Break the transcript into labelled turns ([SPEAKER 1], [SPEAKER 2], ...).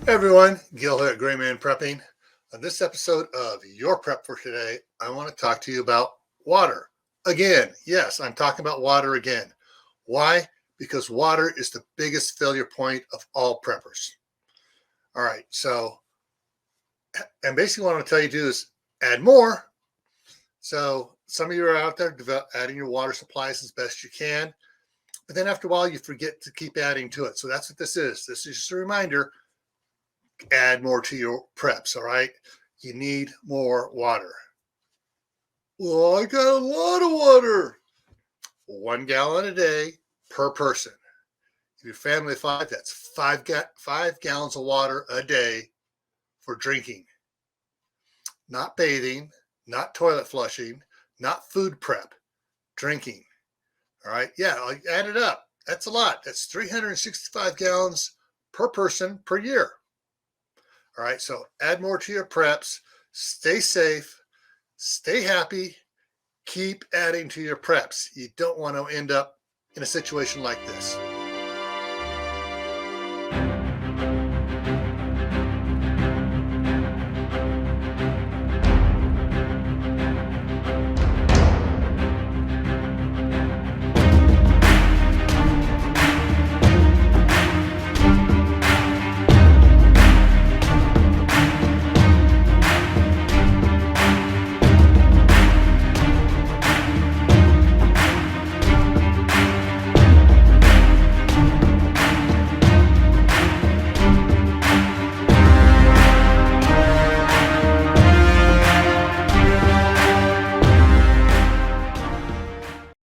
[SPEAKER 1] Hey everyone, Gil here at GrayManPrepping. On this episode of Your Prep for Today, I want to talk to you about water. Again, yes, I'm talking about water again. Why? Because water is the biggest failure point of all preppers. All right, and basically what I'm going to tell you to do is add more. So some of you are out there adding your water supplies as best you can, but then after a while you forget to keep adding to it. So that's what this is. This is just a reminder. Add more to your preps, all right? You need more water. Well, I got a lot of water. 1 gallon a day per person. If you're family of 5, that's 5 gallons of water a day for drinking. Not bathing, not toilet flushing, not food prep, drinking. All right, yeah, I'll add it up. That's a lot. That's 365 gallons per person per year. All right, so add more to your preps, stay safe, stay happy, keep adding to your preps. You don't want to end up in a situation like this.